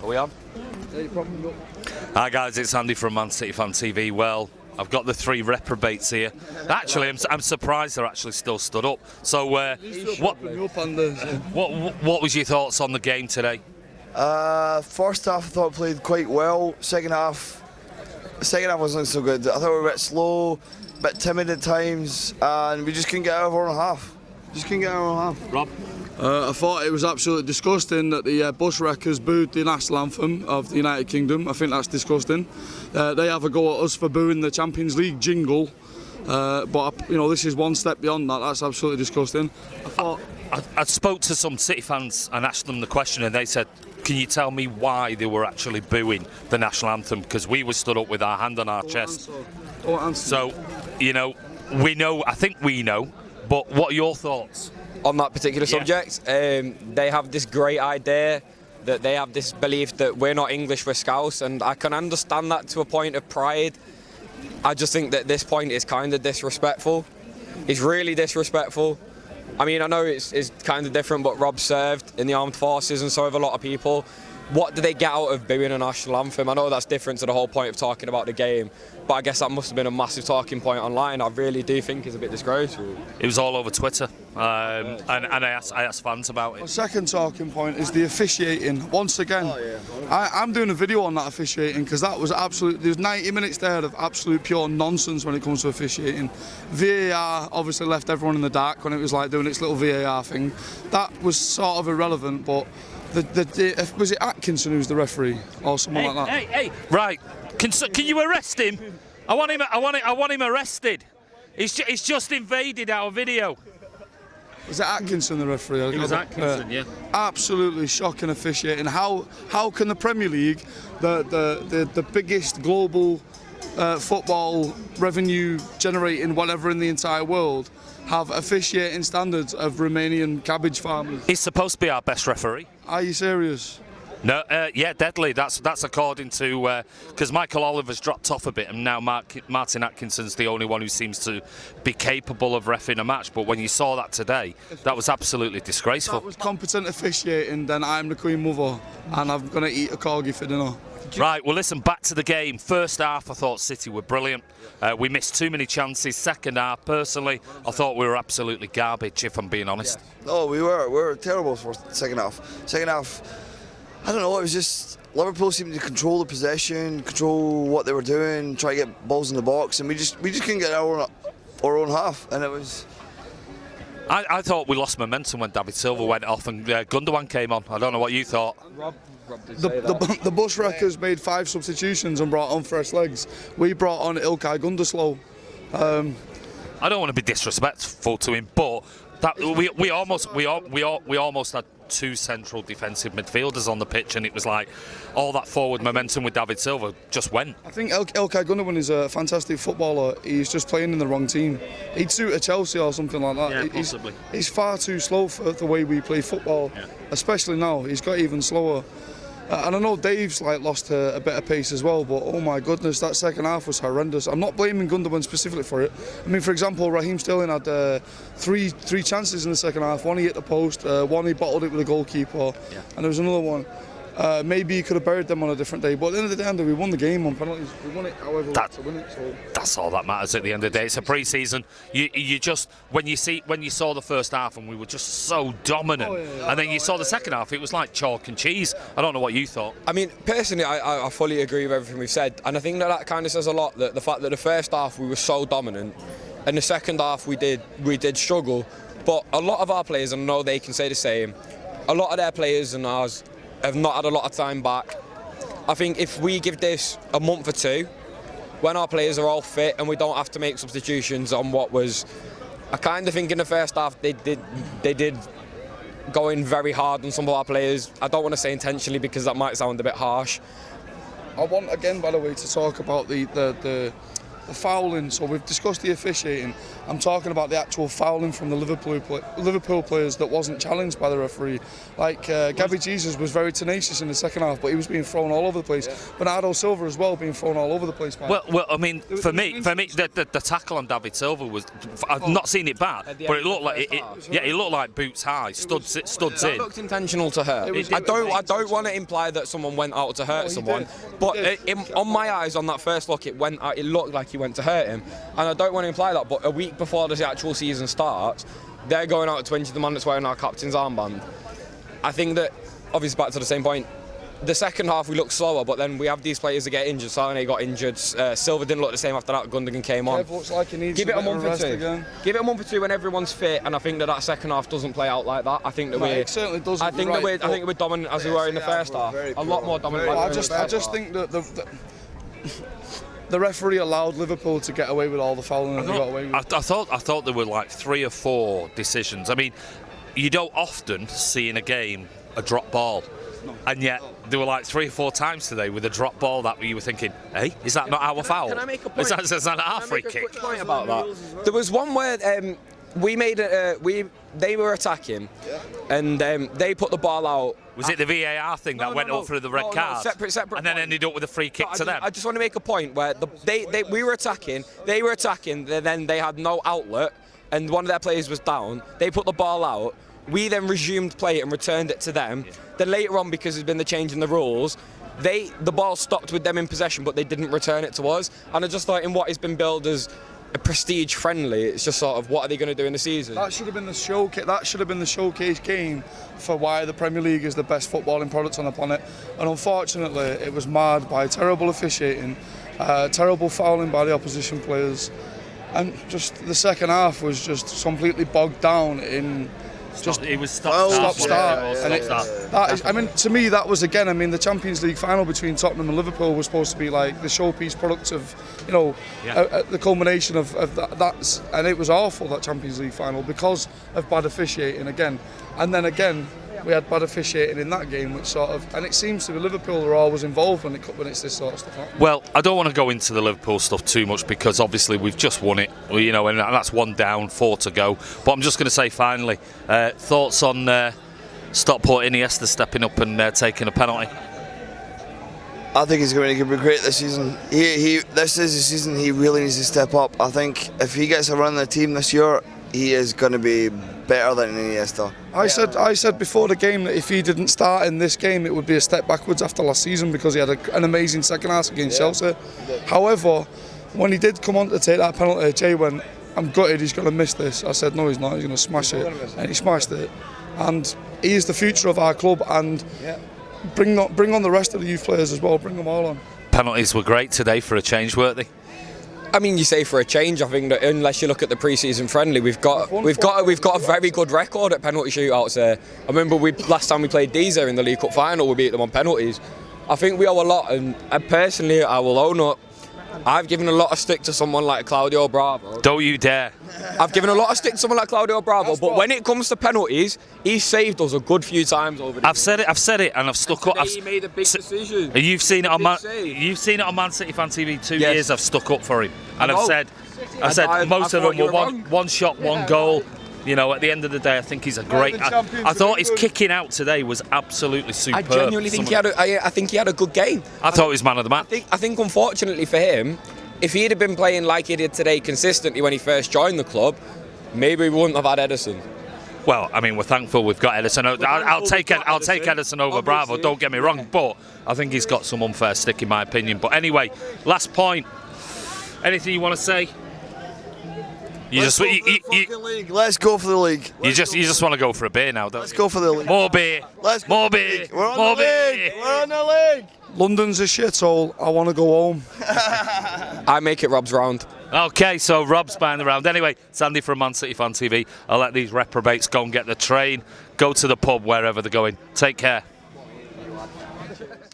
we on? Hi guys, it's Andy from Man City Fan TV. Well, I've got the 3 reprobates here. Actually, I'm surprised they're actually still stood up. So, what was your thoughts on the game today? First half I thought played quite well. Second half wasn't so good. I thought we were a bit slow, a bit timid at times, and we just couldn't get out of our own half. Rob? I thought it was absolutely disgusting that the bus wreckers booed the national anthem of the United Kingdom. I think that's disgusting. They have a go at us for booing the Champions League jingle, but this is one step beyond that. That's absolutely disgusting. I spoke to some City fans and asked them the question, and they said, can you tell me why they were actually booing the national anthem? Because we were stood up with our hand on our chest. So, we know, I think we know, but what are your thoughts? On that particular subject, they have this great idea that they have this belief that we're not English, we're Scouse, and I can understand that to a point of pride. I just think that this point is kind of disrespectful. It's really disrespectful. I mean, I know it's kind of different, but Rob served in the armed forces and so have a lot of people. What do they get out of booing a national anthem? I know that's different to the whole point of talking about the game, but I guess that must have been a massive talking point online. I really do think it's a bit disgraceful. It was all over Twitter, and I asked fans about it. The second talking point is the officiating. Once again, I'm doing a video on that officiating because that was there's 90 minutes there of absolute pure nonsense when it comes to officiating. VAR obviously left everyone in the dark when it was like doing its little VAR thing. That was sort of irrelevant, but was it Atkinson who's the referee or someone like that? Hey! Right, can you arrest him? I want him arrested. He's just invaded our video. Was it Atkinson the referee? It was Atkinson, yeah. Absolutely shocking officiating. How can the Premier League, the biggest global football revenue generating whatever in the entire world, have officiating standards of Romanian cabbage farmers? He's supposed to be our best referee. Are you serious? No, yeah, deadly. That's according to because Michael Oliver's dropped off a bit, and now Martin Atkinson's the only one who seems to be capable of reffing a match. But when you saw that today, that was absolutely disgraceful. If that was competent officiating, then I'm the Queen Mother, and I'm going to eat a corgi for dinner. Right, well listen, back to the game. First half I thought City were brilliant. We missed too many chances. Second half, personally, I thought we were absolutely garbage, if I'm being honest. No, we were terrible for the second half. Second half, I don't know, it was just Liverpool seemed to control the possession, control what they were doing, try to get balls in the box, and we just couldn't get our own half, and it was... I thought we lost momentum when David Silva went off and Gundogan came on. I don't know what you thought. Rob did say that. The bus wreckers made 5 substitutions and brought on fresh legs. We brought on Ilkay Gundogan. I don't want to be disrespectful to him, but that we almost had 2 central defensive midfielders on the pitch, and it was like all that forward momentum with David Silva just went. I think Ilkay Gundogan is a fantastic footballer. He's just playing in the wrong team. He'd suit a Chelsea or something like that. Yeah, possibly. He's far too slow for the way we play football, especially now. He's got even slower. And I know Dave's lost a bit of pace as well, but oh my goodness, that second half was horrendous. I'm not blaming Gundogan specifically for it. I mean, for example, Raheem Sterling had three chances in the second half. One he hit the post, one he bottled it with the goalkeeper, and there was another one. Maybe he could have buried them on a different day, but at the end of the day, we won the game on penalties. We won it however we had to win it. So. That's all that matters at the end of the day. It's a pre-season. You just when you saw the first half and we were just so dominant, and then you saw the second half, it was like chalk and cheese. I don't know what you thought. I mean, personally, I fully agree with everything we've said, and I think that kind of says a lot. That the fact that the first half we were so dominant, and the second half we did struggle. But a lot of our players, and I know they can say the same, a lot of their players and ours have not had a lot of time back. I think if we give this a month or 2, when our players are all fit and we don't have to make substitutions on what was, I kind of think in the first half they did go in very hard on some of our players. I don't want to say intentionally because that might sound a bit harsh. I want again, by the way, to talk about the the fouling. So we've discussed the officiating. I'm talking about the actual fouling from the Liverpool players that wasn't challenged by the referee. Like Gabby Jesus was very tenacious in the second half, but he was being thrown all over the place. Bernardo Silva as well being thrown all over the place. Well, I mean, for me, the tackle on David Silva was. I've not seen it bad, but it looked like it looked like boots high, studs in. It looked intentional to hurt. I don't want to imply that someone went out to hurt someone, but on my eyes, on that first look, it looked like he went to hurt him, and I don't want to imply that. But a week before the actual season starts, they're going out to injure the man that's wearing our captain's armband. I think that, obviously, back to the same point. The second half we look slower, but then we have these players that get injured. Sané got injured. Silva didn't look the same after that. Gundogan came on. Looks like he needs Give it a month or two. Again. Give it a month or two when everyone's fit, and I think that second half doesn't play out like that. I think that it certainly doesn't. I think we're dominant as we were in the first half. A lot more dominant. I just think that the referee allowed Liverpool to get away with all the fouling that they got away with. I thought there were like 3 or 4 decisions. I mean, you don't often see in a game a drop ball. And yet, there were like 3 or 4 times today with a drop ball that you were thinking, hey, is that not our foul? Can I make a point? Is that not our free kick? Point about that? There was one where they were attacking, and we put the ball out. Was it the VAR thing that went up through the red card? Separate and then ended up with a free kick to them? I just want to make a point where we were attacking, they were attacking, then they had no outlet, and one of their players was down. They put the ball out. We then resumed play and returned it to them. Then later on, because there's been the change in the rules, the ball stopped with them in possession, but they didn't return it to us. And I just thought, in what has been billed as a prestige friendly, it's just sort of, what are they going to do in the season? That should have been the showcase. That should have been the showcase game for why the Premier League is the best footballing product on the planet. And unfortunately, it was marred by terrible officiating, terrible fouling by the opposition players, and just the second half was just completely bogged down in. It was stop start. I mean, to me, that was again. I mean, the Champions League final between Tottenham and Liverpool was supposed to be like the showpiece product of, the culmination of that. And it was awful, that Champions League final, because of bad officiating again. And then again, we had bad officiating in that game, which sort of, and it seems to be Liverpool are always involved when it's this sort of stuff. Well, I don't want to go into the Liverpool stuff too much because obviously we've just won it, and that's 1 down, 4 to go. But I'm just going to say finally, thoughts on Stockport Iniesta stepping up and taking a penalty. I think he's going to be great this season. This is the season he really needs to step up. I think if he gets a run in the team this year, he is going to be better than Iniesta. I said before the game that if he didn't start in this game, it would be a step backwards after last season, because he had an amazing second half against Chelsea. However, when he did come on to take that penalty, Jay went, "I'm gutted he's going to miss this." I said, "No, he's not. He's going to smash it," and he smashed it. And he is the future of our club. And bring on the rest of the youth players as well. Bring them all on. Penalties were great today for a change, weren't they? I mean, you say for a change. I think that unless you look at the pre-season friendly, we've got a very good record at penalty shootouts. I remember last time we played Deezer in the League Cup final, we beat them on penalties. I think we owe a lot, and personally, I will own up. I've given a lot of stick to someone like Claudio Bravo. Don't you dare. I've given a lot of stick to someone like Claudio Bravo, but when it comes to penalties, he's saved us a good few times over the years. I've said it, and I've stuck up. He made a big decision. You've seen it on Man City Fan TV 2 years. I've stuck up for him, and I've said most of them were one shot, one goal. At the end of the day, I think he's a great. I thought his kicking out today was absolutely superb. I genuinely think I think he had a good game. I thought he was man of the match. I think unfortunately for him, if he'd have been playing like he did today consistently when he first joined the club, maybe we wouldn't have had Ederson. Well, I mean, we're thankful we've got Ederson. I'll take Ederson over Bravo. Don't get me wrong, but I think he's got some unfair stick in my opinion. But anyway, last point. Anything you want to say? Let's go for the league. You just want to go for a beer now, don't you? Let's go for the league. More beer. More beer. We're on the league. We're on the league. London's a shithole. I want to go home. I make it Rob's round. Okay, so Rob's buying the round. Anyway, Sandy from Man City Fan TV. I'll let these reprobates go and get the train, go to the pub, wherever they're going. Take care.